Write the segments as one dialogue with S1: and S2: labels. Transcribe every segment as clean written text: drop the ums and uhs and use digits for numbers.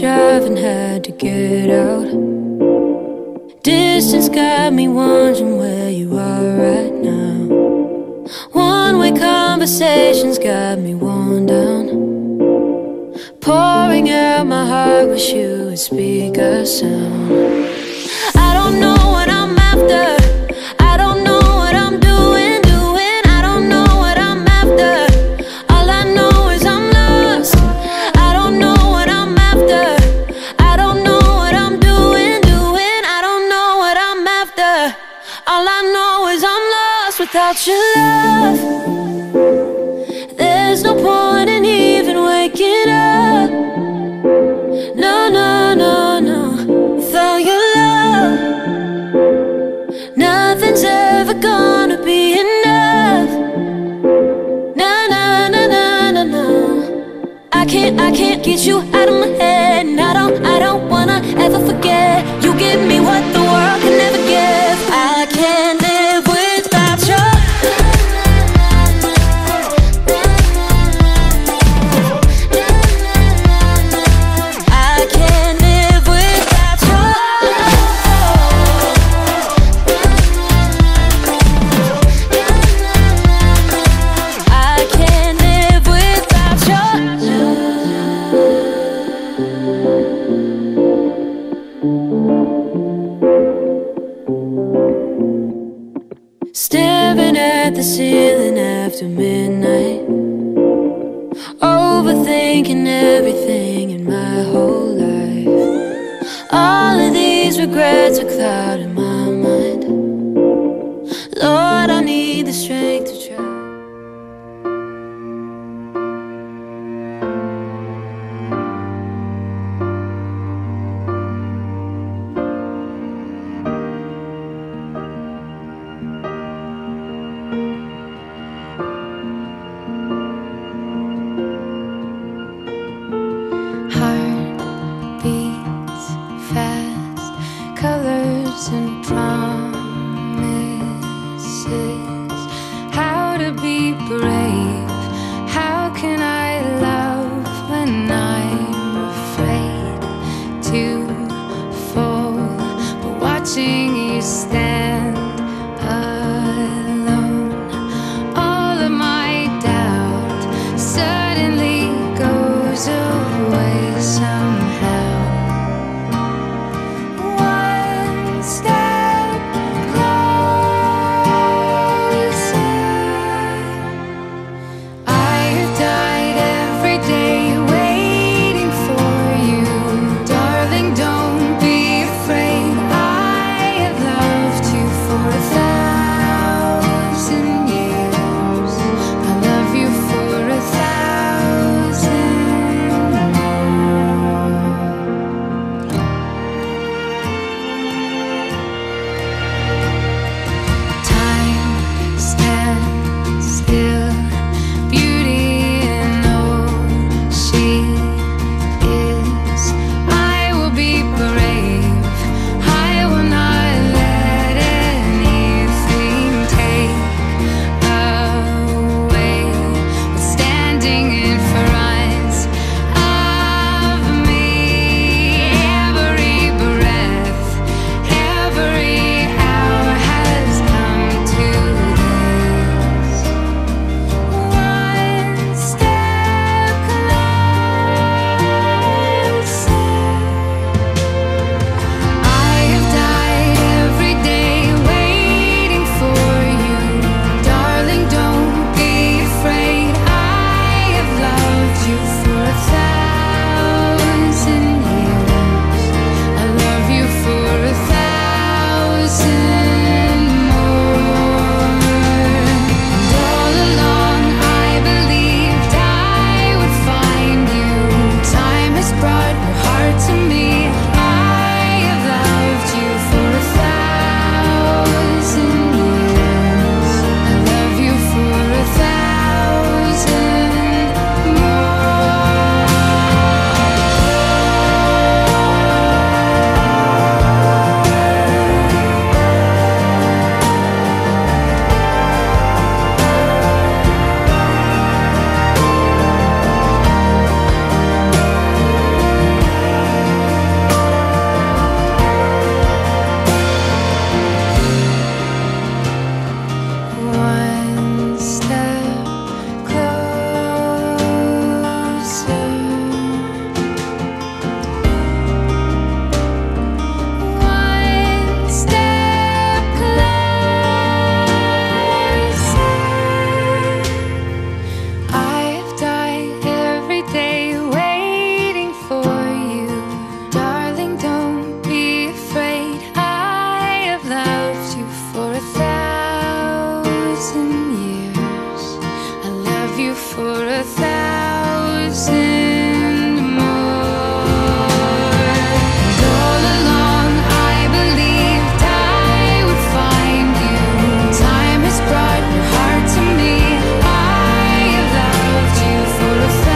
S1: driving, had to get out. Distance got me wondering where you are right now. One-way conversations got me worn down. Pouring out my heart, wish you would speak a sound. I don't know what I'm after. I don't know what I'm doing. I don't know what I'm after. All I know is I'm lost. I don't know what I'm after. I don't know what I'm doing. I don't know what I'm after. All I know is I'm lost without your love. There's no point in even waking up. No, no, no, no. Without your love, nothing's ever gonna be enough. No, no, no, no, no, no. I can't get you out of my head, and I don't wanna ever forget. You give me what the world can never give. I can't live without you. Staring at the ceiling after midnight, overthinking everything in my whole life. All of these regrets are clouding my mind. Lord, I need the strength to try.
S2: Heart beats fast, colors and
S1: you for 1,000 more. And all along I believed I would find you. Time has brought your heart to me. I have loved you for 1,000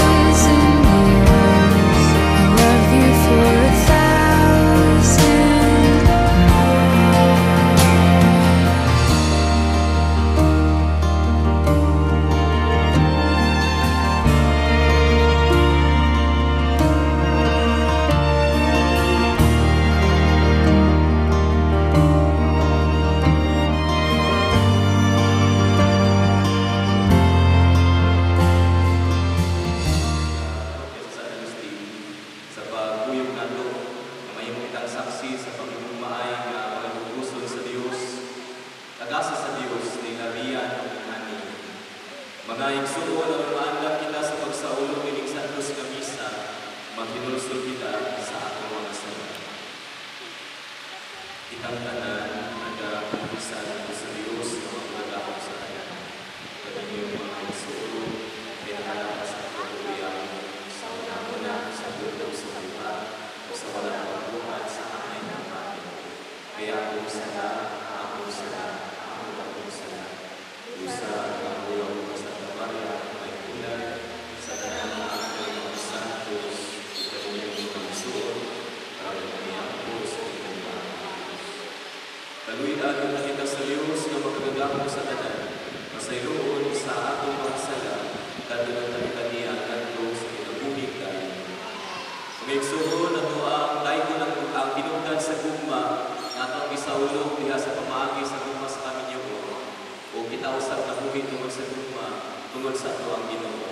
S1: years. I love you for 1,000 more.
S2: Sa Kristi, sa pagkuyog nato, na mayroong kitang saksi sa pagmumay na pagbubuson sa Dios, tagasa sa Dios ni Labian ani. Mga igsuon ang maandam kita sa pagsaulog ining santos nga misa, maghinulsol kita sa atong mga sala. Kitang tanan nagapusan nato sa Dios na magdagako sa tanan. Kaninyong mga igsuon, pinahalakas sa pagkuyaw sa una-una sa tulog sa iba o sa walang pagbuhat sa amay ng amin. Kaya akong sala, akong sala, akong sala. Usa ang ulang ko sa tabarya, may ulan, sa tanan ng aking mga santos, kaninyong mga suot, para mayang po sa inyong mga Diyos. Kaluyan na kita sa Diyos na magdagako sa tanan, masayroon sa atong mga sala, kadunang kanilang kanto sa kinabuhi kayo. Magigsuon na ito ang tayo ng ang pinugdan sa gugma na itong isaulog diha sa pamaagi sa gugma sa kami niyo o kita usap na buhin tungkol sa gugma tungkol sa ito ang Ginoo.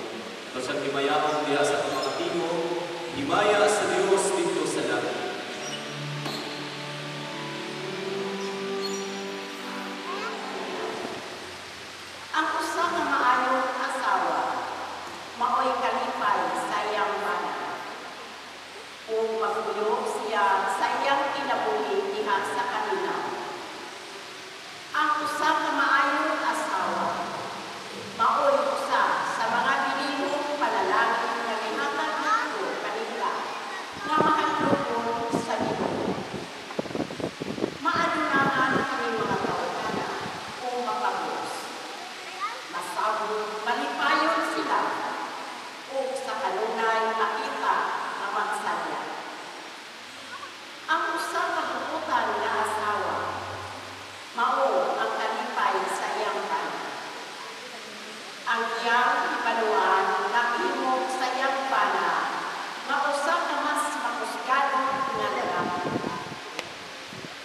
S2: Ito siyang himayaan diha sa mga timo, himaya sa Diyos dito sa langit.
S3: Ang usa nga maayong asawa, maoy kalipay sa iyang bana. Kung magulog siya sa iyang kinabuhi diha sa kanila. Ang usa nga maayong asawa, maoy usa sa mga binihong panalangin nga gihatag nato kanila nga mahadlokon sa Ginoo. Maadunahan kini mga tawhana kung makabos. Masabot malipayon sila o sa kanunay makita ang magsadya. Ang usa ka hukutan nga asawa, mao ang kalipay sa iyang bana. Ang iyang ipanuan na ihimog sa iyang bana, nga usa ka mas makusgado nga lalaki.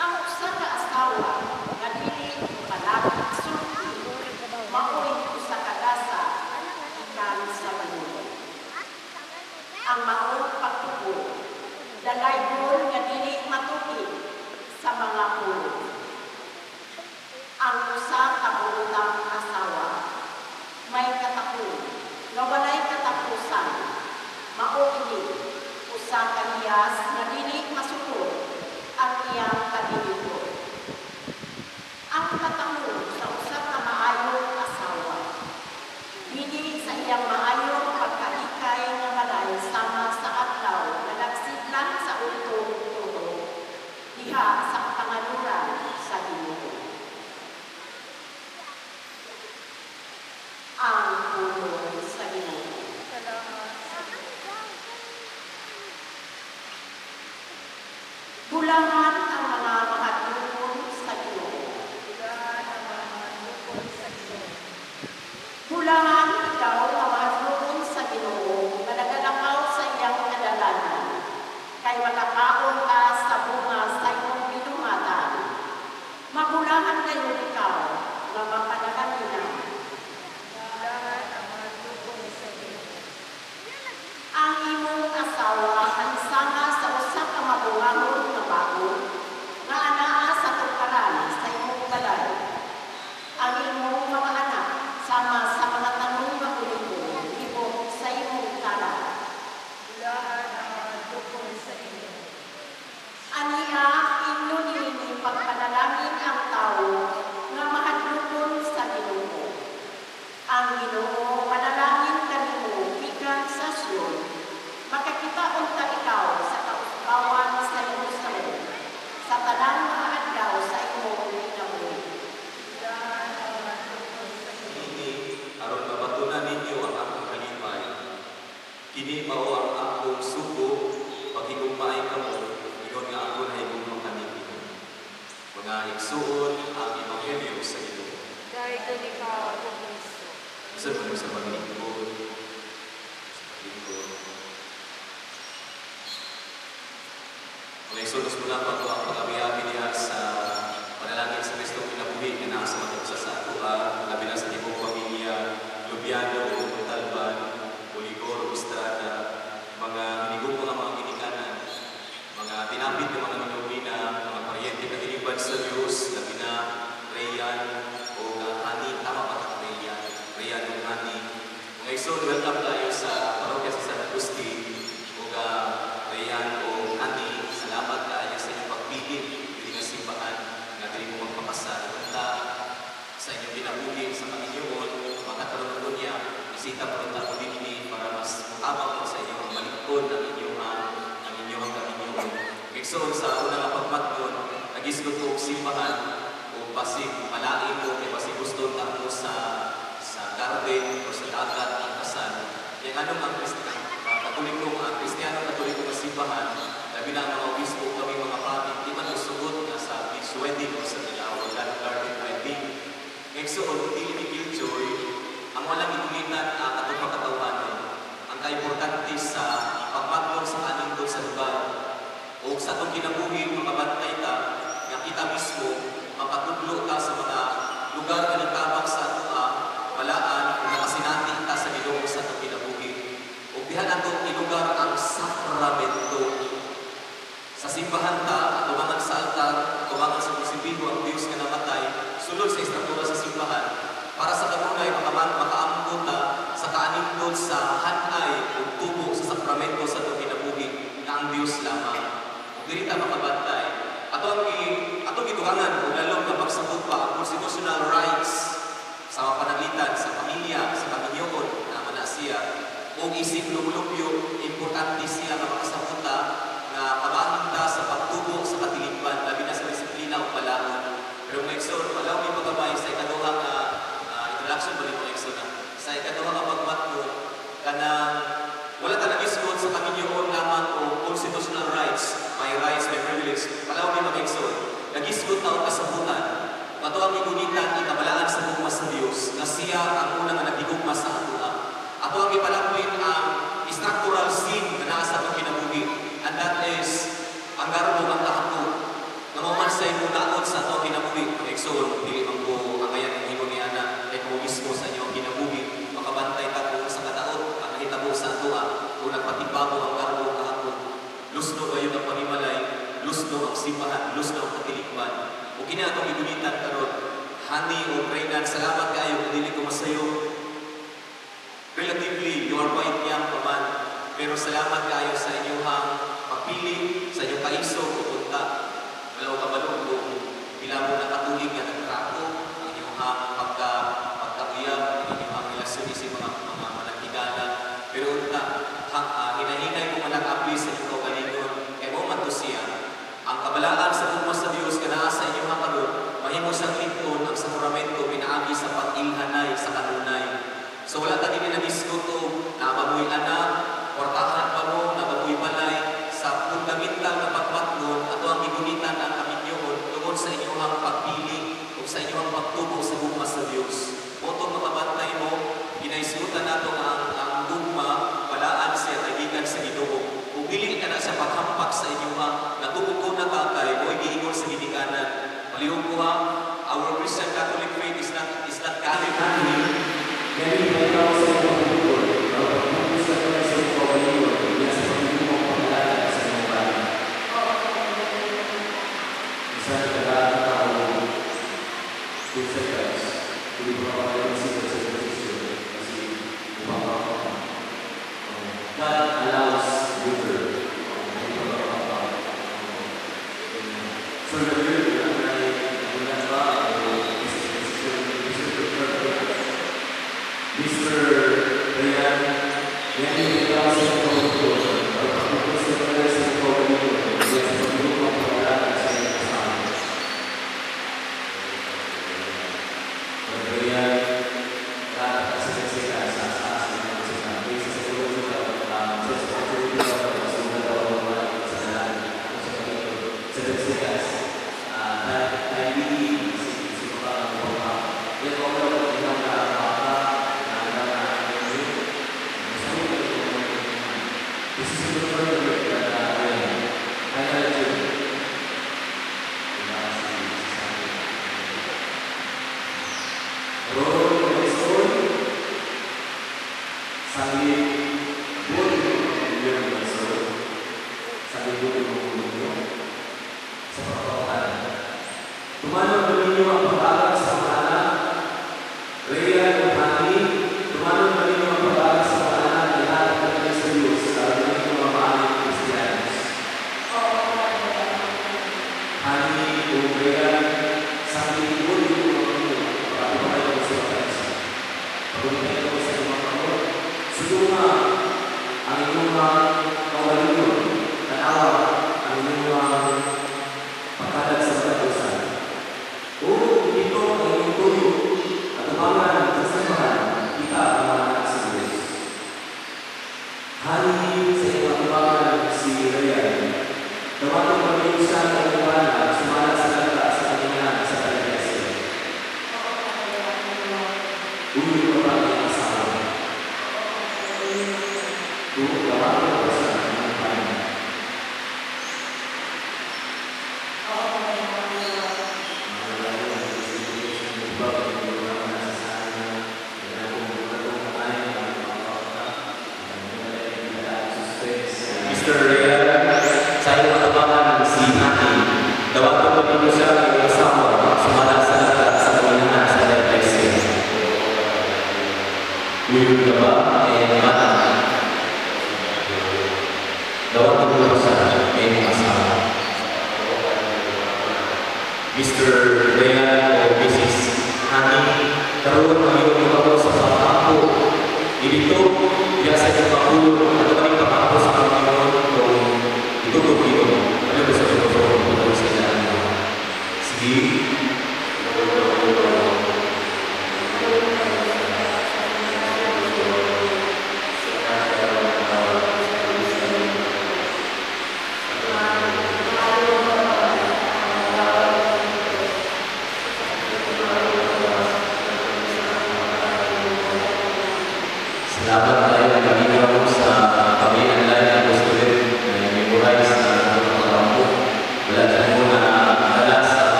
S3: Ang usa ka asawa nga dili palapit sulti, mao'y usa ka dasa ikan sa manulog. Ang maong pagtubo, dalaygon nga dili matuki sa mga pulo. Ang usa ka bulutang asawa, may katapon, nga walay katapusan, mao ini usa ka niyas nga dili masukod ang iyang kadiligo. Ang katapon sa usa ka maayong asawa, dili sa iyang maayong pagkalikay nga balay sama sa adlaw na nagsidlan sa utong-utong diha sa pangaluran sa Ginoo. Ang pulong sa Ginoo. Bulangan ang mga mahadlokon sa Ginoo. Bulangan ikaw ang mahadlokon sa Ginoo na nagalakaw sa iyang kadalanan, kay makakaon ka sa bunga sa iyong binumatan. Mabulangan kayo ikaw na mapanagaminan. Ang imong asawa hansanga sa usa ka mabungangon nga bago nga anaa sa tukaran sa imong balay. Ang imong mga anak sama sa mga tanong nga kuligon ibog sa imong karan. Aniya inyo nini pagpanalangin ang tao Ang Ginoo manalangin kanimo gikan sa Sion, makakitaon ta ikaw sa kaugawan sa Jerusalem, sa tanan mga adlaw sa imong kinabuhi.
S2: Ini aron mabatunan ninyo ang akong kalipay. Kini mao ang akong sugo paghigugmaay kamo, ingon nga ako na higugmang kanimo. Mga igsuon ang ebanghelyo sa Ginoo.
S4: Dahil doon ikaw, O Kristo.
S2: Isa pa sa paglingkod. Mga igsuon mo lang pa ang pag-abiyabi niya sa panalangin sa Kristo kinabuhi na nasa matapos sa atua, labi na sa tibong pamilya, Lubiano, Montalban, Boligor, Estrada, mga hinigong mga ginikanan, mga tinapit ng mga minumina, mga paryente katiliban sa Diyos, labi na Rayan o Hani, tama pa ito Rayan o Hani. Mga igsoon, welcome tayo sa parokya sa San Agustin o Rayan o Hani. Salamat tayo sa inyong pagpili, hindi nga simbahan, nga hindi mo magpapasa, punta sa inyong pinabuhin sa Panginoon, makakaroon ko niya, isita po rin ako din para mas matabang mo sa inyong malikod ang inyong Panginoon. Igsoon sa unang pagmatnon, nagisgot ko simbahan o pasig malain mo, kaya pasig gusto mo sa garden o sa dagat ang kasal. Yung anong ang Kristiyano Katoliko na simbahan, labi na ang mga obispo kami mga pamit, di man usugot na sa beach wedding o sa tinawag na garden wedding. Ngaysoon, hindi ni Joy, ang walang itulitan ang atong pagkatawanan, ang kaimportante sa pagmaglong sa kanin doon sa lugar. O sa itong kinabuhi, makabantay ka, nga kita mismo, makatudlo ka sa mga lugar na nagtabang sa atua, walaan, kung nakasinati ka sa Ginoo sa itong kinabuhi. O dihan atong ilugar ang sakramento. Sa simbahan ta, tumangan sa altar, tumangan sa krusipiho ang Diyos nga namatay, sulod sa istruktura sa simbahan, para sa kanunay makaambot ta sa kaanindot sa hanay o tubo sa sakramento sa itong kinabuhi na ang Diyos lamang. O diri ta makabantay. Atong gituhangan o lalong na pagsabot pa ang constitutional rights sa pananglitan, sa pamilya, sa Panginoon na manasiya, o isip lumulupyo, importante siya na makasabuta na pabahinta sa pagtubo sa katiligban, labi na sa disiplina o palaon. Pero mga igsoon, wala may pagabay sa ikaduhang introduction ba rin mga igsoon sa ikaduhang pagmatnon, kanang wala ka nag-isgot sa Panginoon lamang o constitutional rights, my rights, my privilege. Wala may mga igsoon, nag-isgot na o kasabutan. Ato ang igunitan, ikabalaan sa hugma sa Diyos, na siya ang unang nagigugma sa atua. Ato ang ipalapuin ang structural sin na nasa itong kinabuhi. And that is, ang garbo ang kahapon. Namuman sa imo naot sa itong kinabuhi. Exon, dili man po ang ayan ng imo ni Ana, ay kung mismo sa inyong kinabuhi, makabantay ka kung sa kataot, ang nahitabo sa atua, kung nagpatibago ang garbo ang kahapon. Lusno kayo ng panimalay, lusno ang simbahan, lusno ang katiligban. O kina itong igunitan karon, Hani o Reynan, salamat kayo kung dili ko masayo. Relatively, you are quite young pa man, pero salamat kayo sa inyong pagpili, sa inyong kaiso, pupunta. Wala ko kabalong kung pila mo nakatulig na nagtrato, ang inyong pagkakuyab, ang inyong relasyon sa mga managigala. Pero unta, hinahinay mo manag-apply sa inyong kaugalingon, kaya mo man to siya. Ang kabalaan sa hugma sa Diyos kana sa inyong karon, mahimo sang liton ang sakramento pinaagi sa pag-ilhanay sa kanunay. So wala ta dinhi nag-diskuto na mabuhi anak, portahan pa mo na mabuhi balay sa fundamental na pagmatnon ato ang igunitan ang Panginoon tungod sa inyong pagpili o sa inyong pagtubo sa hugma sa Diyos. Moto makabantay mo, ginaisgutan nato ang hugma balaan siya kaibigan sa Ginoo. Kung dili ka na sa paghampak sa inyong natubog ko na tatay o igiingon sa ginikanan. Palihog ko our Christian Catholic faith is not Catholic only. Very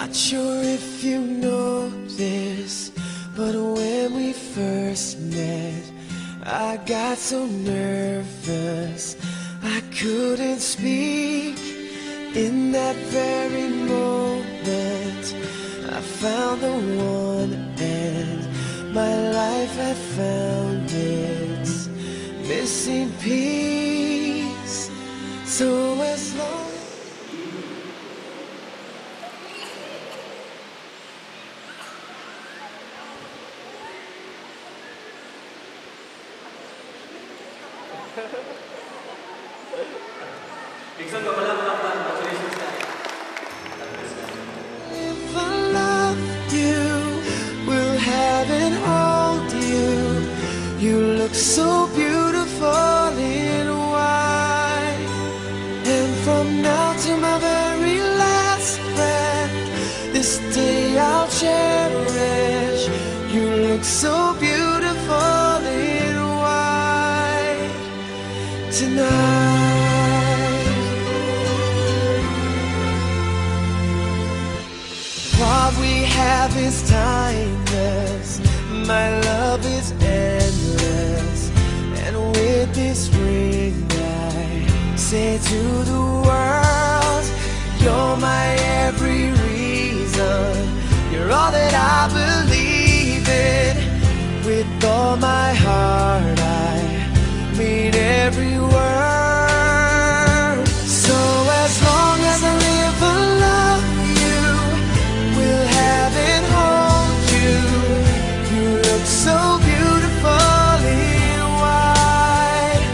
S5: Not sure if you know this, but when we first met, I got so nervous I couldn't speak. In that very moment I found the one, and my life had found its missing piece. So as long
S2: Dixon, malamang congratulations na.
S5: if I loved you, will have and hold you. You look so beautiful in white, and from now to my very last breath, this day I'll cherish. You look so beautiful in white tonight. What we have is timeless, my love is endless, and with this ring I say to the world, you're my every reason, you're all that I believe in. With all my heart I mean every word. So as long as I live I love you, will have and hold you. You look so beautiful in white,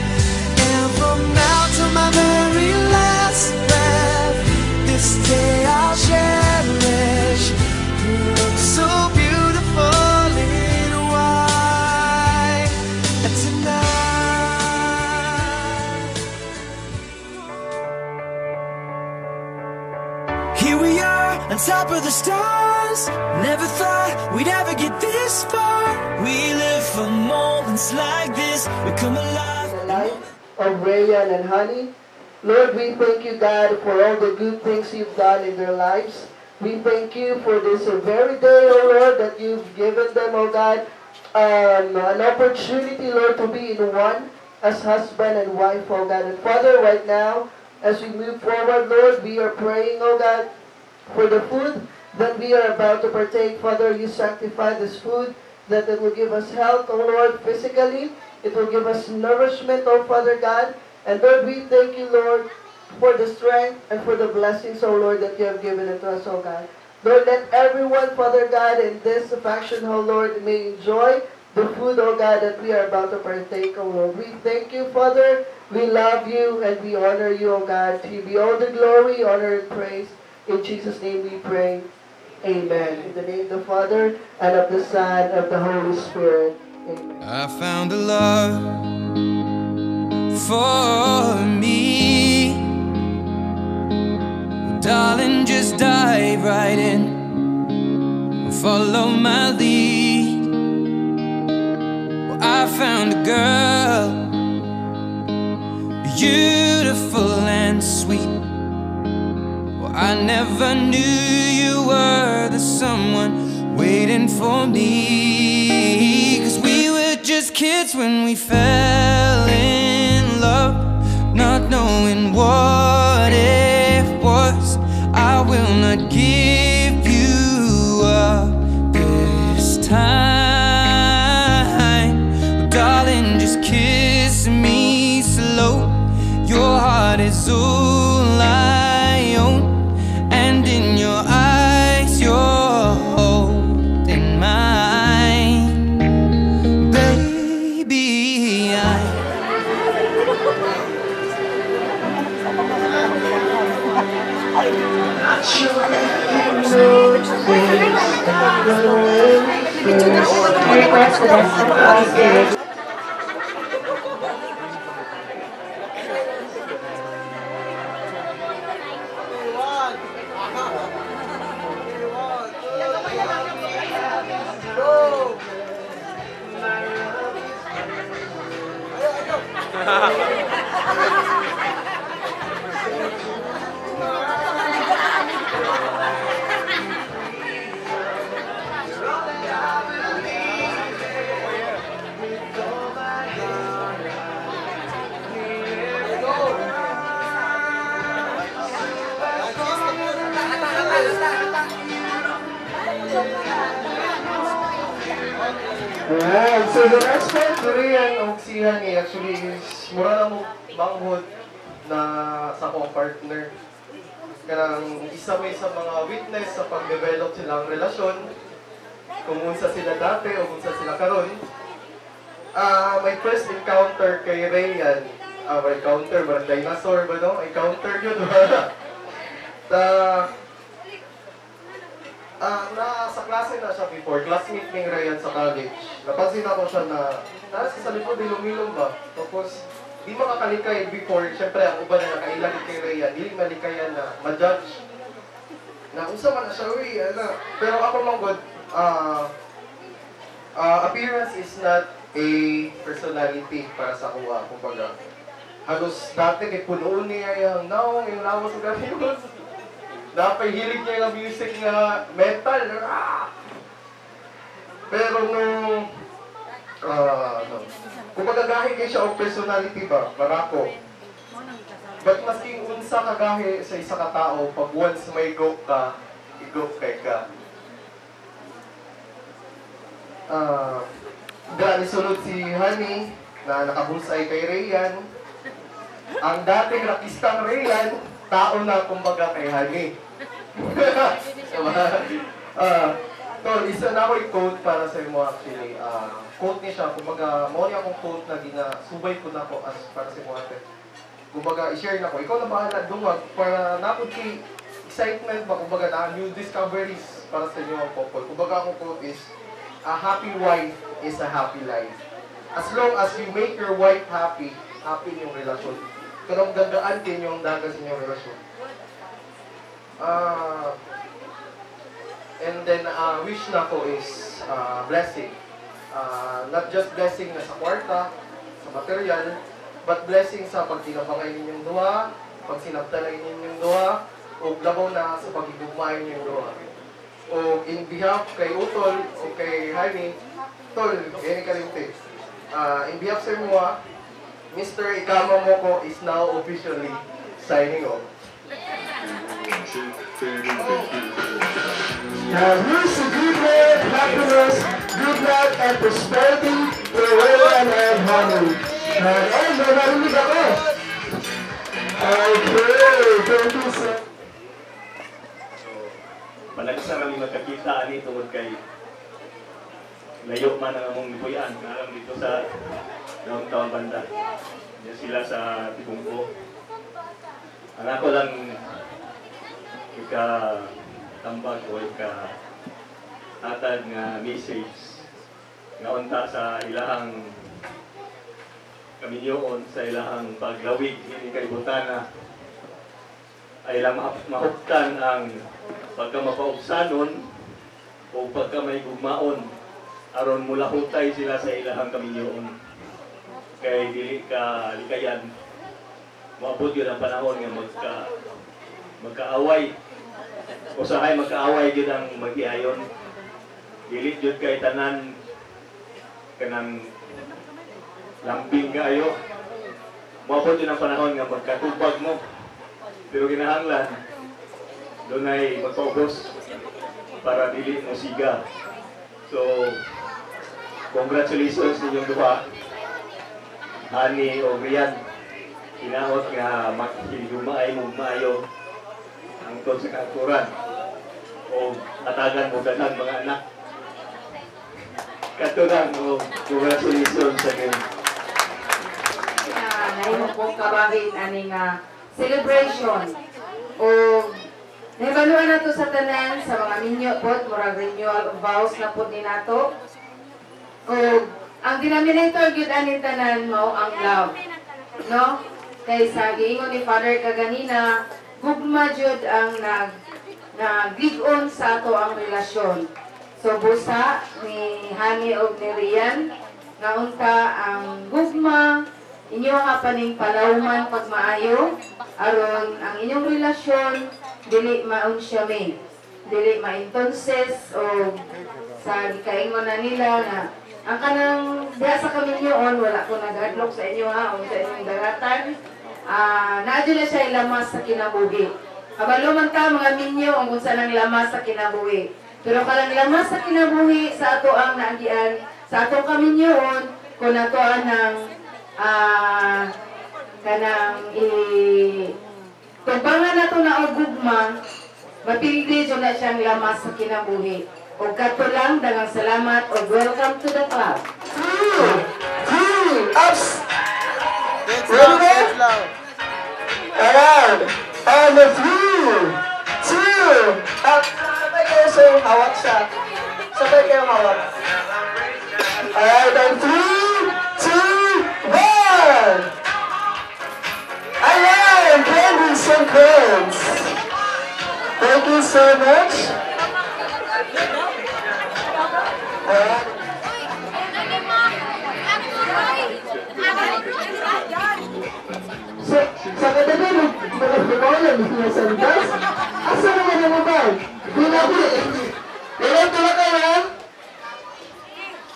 S5: and from now to my very last breath, this day I'll cherish. You look so beautiful in white tonight. Here we are on top of the stars. Never thought we'd ever get this far. We live for moments like this. We come alive.
S6: The life of Rayan and Honey. Lord, we thank you, God, for all the good things you've done in their lives. We thank you for this very day, oh Lord, that you've given them, oh God, an opportunity, Lord, to be in one as husband and wife, oh God. And Father, right now, as we move forward, Lord, we are praying, oh God, for the food that we are about to partake. Father, you sanctify this food, that it will give us health, oh Lord, physically. It will give us nourishment, oh Father God. And Lord, we thank you, Lord, for the strength and for the blessings, oh Lord, that you have given it to us, oh God. Lord, let everyone, Father God, in this function, oh Lord, may enjoy the food, oh God, that we are about to partake, oh Lord. We thank you, Father. We love you and we honor you, oh God. To you be all the glory, honor, and praise. In Jesus' name we pray. Amen. In the name of the Father, and of the Son, and of the Holy Spirit. Amen.
S5: I found a love for me. Darling, just dive right in, follow my lead. Well, I found a girl, beautiful and sweet. Well, I never knew you were the someone waiting for me. 'Cause we were just kids when we fell in love, not knowing what it was. I will not give you up this time. Darling, just kiss me slow. Your heart is all I own, and in your eyes you're holding mine. Baby, not sure if you know this, but when we first
S6: Alright, so the next part, Rian o si Hani, actually is mura na mo manghod na sa akong partner. Kanang isa may sa mga witness sa pag-develop silang relasyon, kung unsa sila dati o unsa sila karon. My first encounter kay Rian, encounter, parang dinosaur ba no? Encounter yun, ba? Sa klase na siya before, classmate ni Ryan sa college. Napansin ako siya na nasa sa likod, ilong-ilong ba? Tapos, di makakalikay before, syempre ang uban na nakailan kay Ryan, di malikayan na ma-judge. Na unsa man na siya, uy, ano. Pero ako mang good, appearance is not a personality para sa kuha, kumbaga. Halos dati kay punoon niya yung naong, yung lawas ng gamiwas. Dapat hilig niya yung music nga metal. Pero nung kung magagahi kayo siya o personality ba, barako. But masking unsa kagahi sa isa ka tao, pag once may go ka, i-go kay ka. Dahil sunod si Honey na nakabulsay kay Rian. Ang dating rakistang Rian, tao na kumbaga kay Honey. Tol, isa na ako i-quote para sa mo actually. Quote niya siya, kumbaga, mo niya akong quote na ginasubay ko na ako as para sa mo ate. Kumbaga, i-share na ko. Ikaw na bahala dumag para napod kay excitement ba, kumbaga na new discoveries para sa inyo ang couple. Kumbaga akong quote is, a happy wife is a happy life. As long as you make your wife happy, happy yung relasyon. Kung gandaan din yung dagas inyong relasyon. And then, wish na ko is blessing. Not just blessing na sa kwarta, sa material, but blessing sa pagtinabangay ninyong duha, pagsinabtalay ninyong duha, o labaw na sa pagigugmay ninyong duha. O in behalf kay Utol o kay Jaime, Tol, ganyan kalimti. In behalf sa mga, Mr. Ikama Moko is now officially signing off. Now, here's the good Lord, happiness, good luck, and prosperity to Rian and Honey. And narinig ako. Okay, thank you, sir.
S7: Palagsa kami magkakita ani tungod kay layo man ang among nipuyan alam dito sa downtown banda. Diyan sila sa Tibungko. Ang ako lang tambag o hatag nga message nga unta sa ilahang kaminyoon sa ilahang paglawig ini kalibutan na ay lang mahuptan ang pagka mapaubsanon o pagka may gugmaon aron mula hutay sila sa ilahang kaminyoon kay dili ka likayan maabot yun ang panahon nga magkaaway usahay magkaaway yun ang mag-iayon dili yun kay tanan kanang lambing kayo maabot yun ang panahon nga magkatubag mo pero kinahanglan doon ay magpaubos para dili mo siga. So, congratulations ninyong duha. Honey o Rian, kinahot nga makilumaay mo maayo ang tod sa katuran o atagan mo ganang mga anak. Katuran o congratulations sa ganyan.
S8: Nahimo po kabahin aning celebration o nahibaluan na to sa tanan sa mga minyo po, murag renewal of vows na po din nato. O ang denominator gyud aning tanan mao ang love. No? Kay sa giingon ni Father kaganina, gugma jud ang naglig-on sa ato ang relasyon. So busa ni Honey og ni Rian nga unta ang gugma inyo nga paning palawman pag maayo aron ang inyong relasyon dili maunsyami, dili ma-entonces o sa gikaingon na nila na ang kanang diha sa kaminyoon wala ko nag-adlock sa inyo ha o sa inyong daratan naadyo na siya ilamas sa kinabuhi. Kabalo man ka mga minyo ang unsa nang lamas sa kinabuhi. Pero kalang lamas sa kinabuhi sa ato ang naagian Sa atong kaminyoon, kung natuan ng tumbangan na ito na ang gugma, mapildi dyan na siyang lamas sa kinabuhi. O kato lang, dagang salamat, o welcome to the club.
S6: Ups! Ready na? Ayan! And a 3, 2, up! Sabay kayo sa yung hawak siya. Sabay kayo hawak. Alright, and 3, 2, 1! Ayan! Candies and crayons! Thank you so much! Alright. Sa katabi, magpapakawalan ng sandas. Asa naman ang mabay? Ilan tula ka na?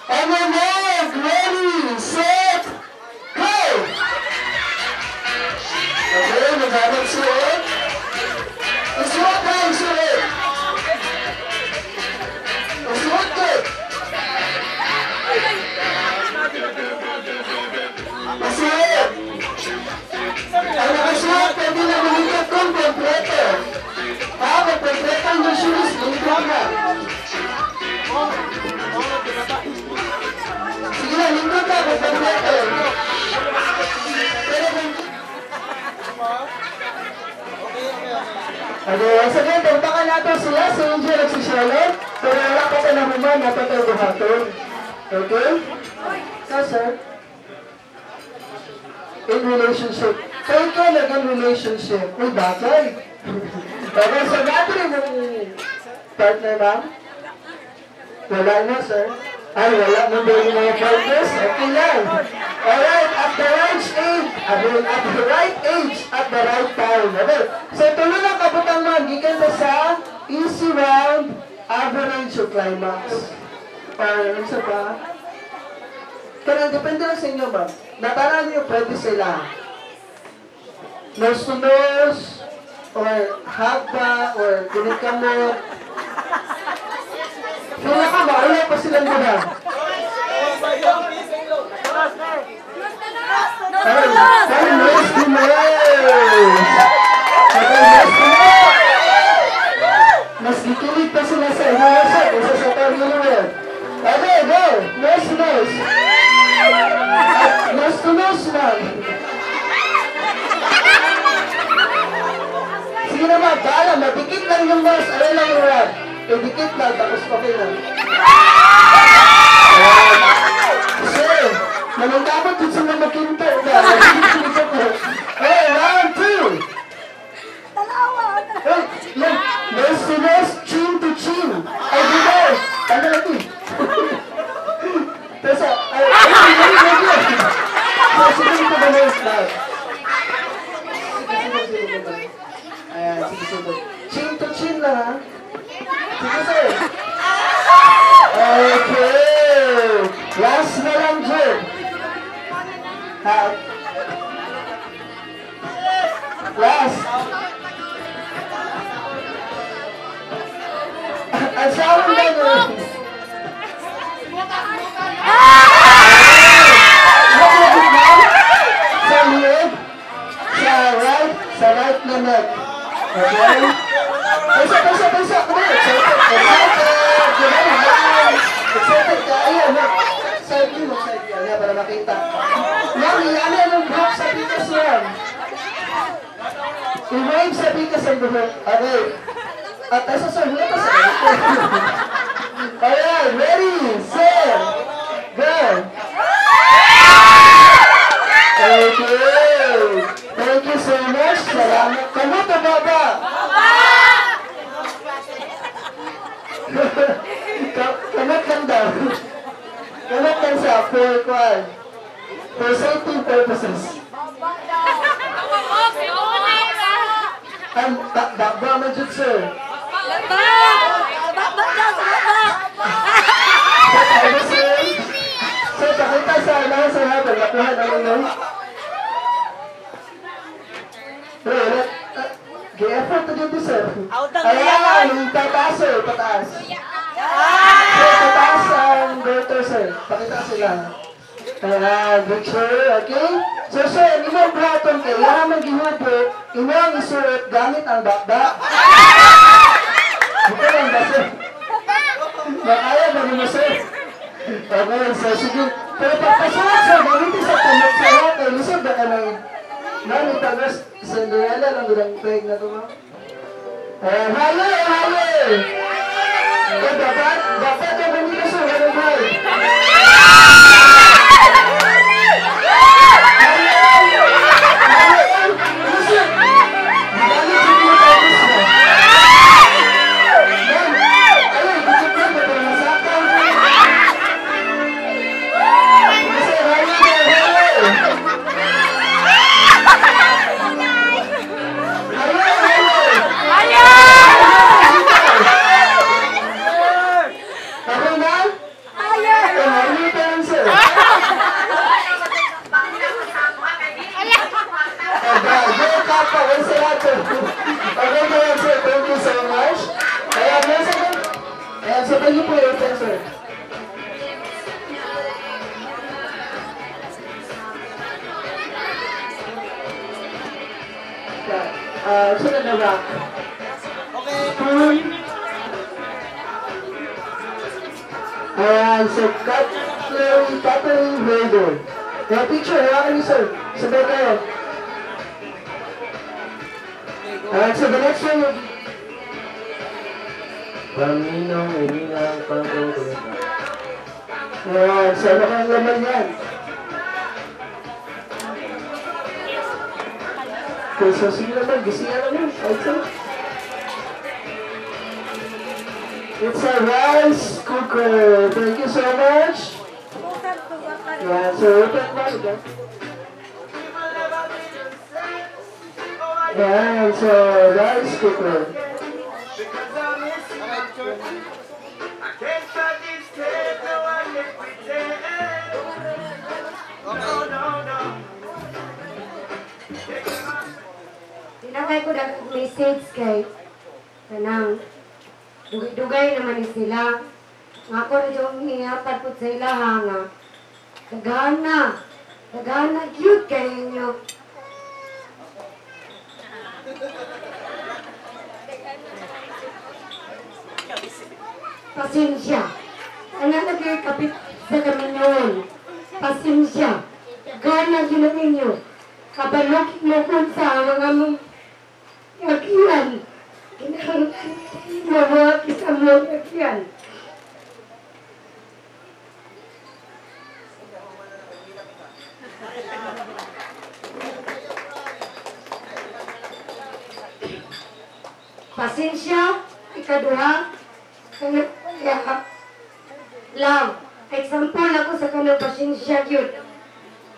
S6: And then next, ready, set, go! Okay, maghanap suot. Isuot na ang suot. Isuot ko. Isuot. Ang nakasuot, pwede na bumikat kong kompleto. Magkompleto ang shoes, bumikat na. Sige na, lingkod ka, magkompleto. Okay, sige, tampakan natin sila sa Angel at si Charlotte. Pero wala pa sa naman, napatay buhaton. Okay? So, sir. In relationship. Kayo ka naging relationship. Uy, bagay. Okay, so natin yung partner, ma'am? Wala na, sir. Ay, wala mo ba yung mga partners? Okay lang. Alright, at the right age, at the right age, at the right time. Okay, so tuloy lang kabutang ma'am, gikan na sa easy round, average o climax. Or, isa pa? Kaya depende lang sa inyo, ma'am. Nataran niyo, pwede sila. Nose to nose, or hagba, or kinikamot. Kaya ka ba? Ayaw pa silang guna. Ay, nose to nose. Mas dikilig pa sila sa inyo. Isa sa terminal. Okay, go! Nose to nose. Nose to nose lang. Sige naman, bahala. Madikit lang yung nose. Ano lang yung rap? Dikit lang, tapos okay lang. Sir, manangkapat dito sa mga makinto. Hey, round 2. Hey, nose to nose, chin to chin. Ay, dito. Tanda lagi. Tesa, ay, sige ko ba nose lang? Ayan, sige. Chin to chin lang, ha? Sige, sir. Okay. Last na lang, Jim. Last. Ang sawang ba nyo? Sa liig. Sa right na neck. Okay? Pesa. Excited ka. Ayan, side view. Ayan, para makita. Mami, ano yung group sa bigas yan? I-wave sa bigas ang buhok. Okay. At asa sa buhok sa buhok. Ayan, ready, set, go. Okay. Thank you so much. Salamat. Kamu to baba. Kamat lang daw. Kamat lang sa for safety purposes. Bakba man dyan, sir. Sir, pakita sa anak sa hapon. Nakuha naman nun. G-effort na dito, sir. Ayan, tataas, sir. Pataas. Sir, pataas ang birth letter, sir. Pakita sila. Good, sir. Okay? So, sir, imong buhaton kayo, yung maghihubo, imong isuot gamit ang bakba. Ito lang ba, sir? Makaya ba mo, sir? Okay, so, sige. Pero pagpasuot, sir, gamitin sa tulog sa lahat. Lusog ba ka ng itagos, Cinderella lang gudang peg na ito, ma'am? Halo! Dapat ka ba nito, sir? Halo, boy! So cutlery holder. Yung picture, hawakan niyo, sir. Sabay kayo. Alright, so the next one will be Paminong, Irinang, Pangkong, Kumita. Alright, so ano kang laman yan? Okay, so sige naman, gising naman. It's a rice cooker. Thank you so much. Yeah, so open one again. Yeah, so rice cooker.
S9: Tinakay ko na message kay kanang dugay-dugay naman sila. Nga ko na yung ihapat po sa ilaha nga. Dagana, cute kayo ninyo. Pasensya. Ang nalagay kapit sa kaminyon. Pasensya. Dagana gina ninyo. Kabalok mo kung sa mga mong yakian. Kinahanglan kita mo yakian. Pasensya, ikaduha, love. Example ako sa kanang pasensya yun.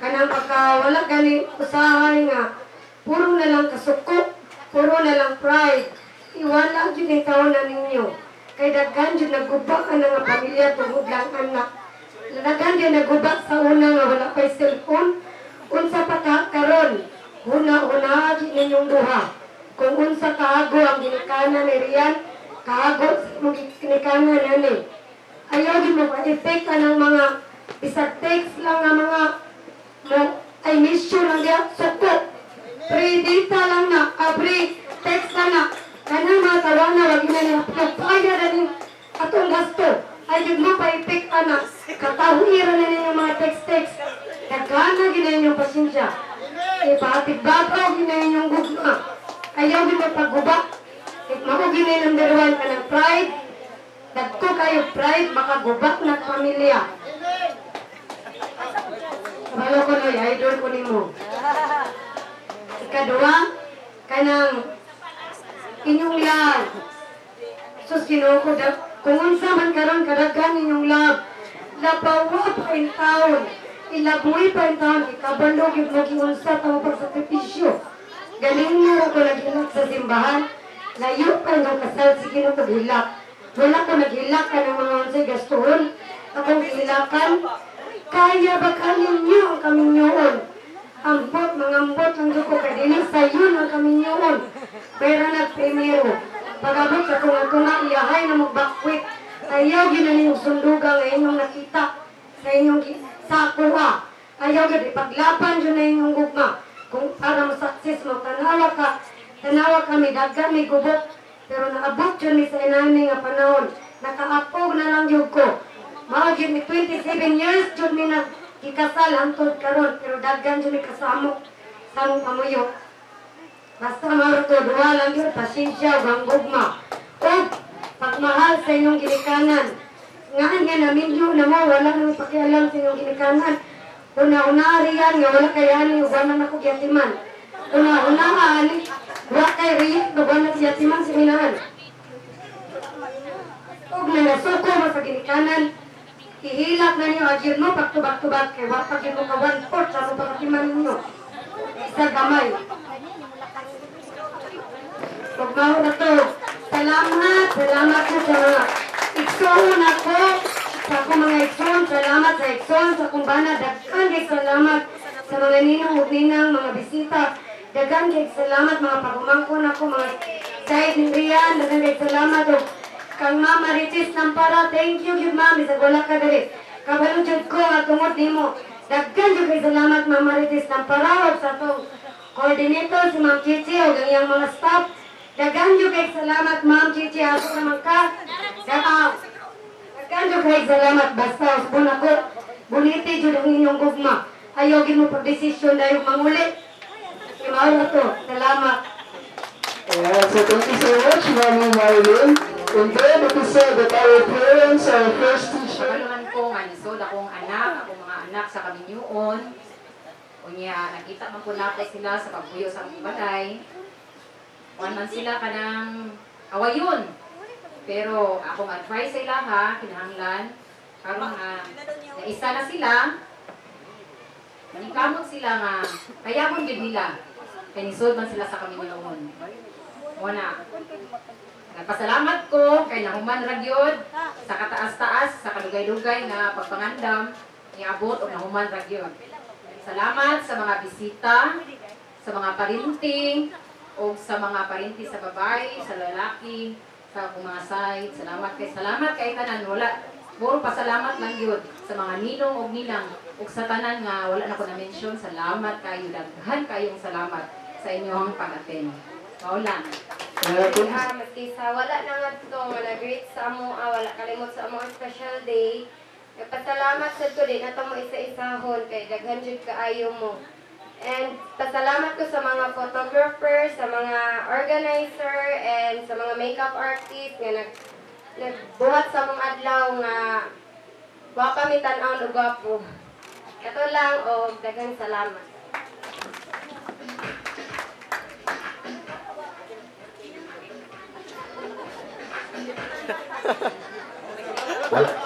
S9: Kanang pagkawala galing usahay nga, puro na lang kasuko, puro na lang pride. Iwala yun ikaw na ninyo. Kay daghan yun nagubak ka na nga pamilya tungod lang anak. Daghan yun nagubak sa una nga wala pa'y cellphone. Unsa pa karon, huna-huna yun ninyong duha. Kung unsa kaago ang ginikanan ni Rian, kaago sa ginikanan nani. Ayaw din mo pa-effect ka ng mga isang text lang nga mga I miss you lang diya, suko. Pre-data lang na, pre-text lang na. Kanang mga tawa na, wag na niya, pagpaya na rin atong gasto. Ay din mo pa-effect ka na, katawiran na niya mga text-text. Nagkana ginayon yung pasensya. Ipatig-babaw ginayon yung gugma. Ayaw din mo pag-guba. Makugin na number 1 ka ng pride. Dagko kayo pride, makagubak na pamilya. Kabalo ko no, idol ko ni mo. Ikaduha, kanang inyong love. Sus, kinuko, kung unsa man karon kadaghan inyong love, labawa pa in taon, ilabuhi pa in taon, ikabalo, giunsa tamo pagsakripisyo. Galing mo ako naghilak sa simbahan, layo pa ng kasal, sige nung naghilak. Wala ko naghilak ka ng mga unsay gastuhon, akong hilakan. Kaya ba kaninyo ang kaminyoon? Ambot, mangambot lang ko kadili sa yun ang kaminyoon. Pero nagprimero, pag-abot sa tunga-tunga, iyahay na magbakwit. Ayaw ginanin yung sundugang ngayon nung nakita. sa inyong sa kuha. Ayaw gud ipaglaban jud na inyong gugma. Kung para mo success mo, tanawa kami, daghan may gubot. Pero naabot jud mi sa inani nga panahon. Nakaapog na lang jud ko. Mao jud mi 27 years jud mi na ikasal hangtod karon, pero daghan jud mi kasamo sa pamuyo. Basta mao to duha lang yun, pasensya ug gugma. Ug pagmahal sa inyong ginikanan. Ngaan nga namin yun na mo, wala nang pakialam sa inyong ginikanan. Una-unari yan, nga wala kay ani, ubanan ako yatiman. Una-unaan, wala kay Riyak, ubanan si yatiman si Minaan. Ug may nasuko mo sa ginikanan, ihilak na niyo, agir mo, pagtubak-tubak, kay wapag yun mo ka 1/4 sa mga pagkatiman ninyo. Isa gamay. Ug mao na to, salamat ko sa mga igsoon ako, sa akong mga igsoon, salamat sa igsoon, sa akong bana, daghan kay salamat sa mga ninong ug ninang, mga bisita, daghan kay salamat, mga pagumangkon ako, mga side ni Rian, daghan kay salamat, ug kang Mama Ritis Nampara, thank you gyud ma'am, isag wala ka diri, kabalo jud ko nga tungod nimo, daghan jud kay salamat Mama Ritis Nampara, ug sa atong coordinator si Ma'am Chichi, ug ang iyang mga staff. Daghan jud kay salamat Ma'am Chichi, aso naman ka. Daghan jud kay salamat, basta usbon ako. Buliti jud ang inyong gugma. Ayaw gid mo pagdesisyon dahil manguli. Mao na to. Salamat.
S6: Yeah, so thank you so much, Mami Marilyn. And then it is said that our parents are first teacher.
S8: Pagkaluman ko nga nisod akong anak, akong mga anak sa Kaminyuon. Unya, nakita man po natin sila sa pagbuyo sa balay. Kuan man sila kanang awayon. Pero akong advice sa ila ha, kinahanglan karon nga naisa na sila. Manikamot sila nga kayamon gid nila. Kay nisod man sila sa Kaminyuon. Muna. Nagpasalamat ko kay nahuman ra gyud sa kataas-taas, sa kadugay-dugay nga pagpangandam niabot og nahuman ra gyud. Salamat sa mga bisita, sa mga parinting, o sa mga parinti sa babae, sa lalaki, sa mga side. Salamat kay tanan. Wala, puro pasalamat lang yun sa mga ninong o ninang o sa tanan nga wala na ko na-mention. Salamat kayo, daghan kayong salamat sa inyong pag-attend. Maulan.
S10: Matisa, wala na nga ito nga nag-greet sa amo, wala kalimot sa amo special day. Nagpasalamat sa ito din na ito mo isa-isahon kay daghan jud kaayo mo. And pasalamat ko sa mga photographer, sa mga organizer, and sa mga makeup artist nga nagbuhat sa mga adlaw nga wapa mi tan-aw og gwapo. Kato lang og daghang salamat.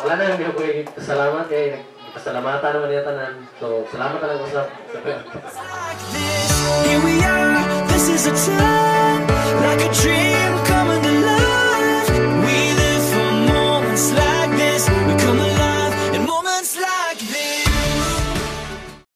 S11: Wala na yung pwede salamat kay pasalamatan naman niya tanan. So, salamat na lang sa
S5: Here we are, this is a time like a dream.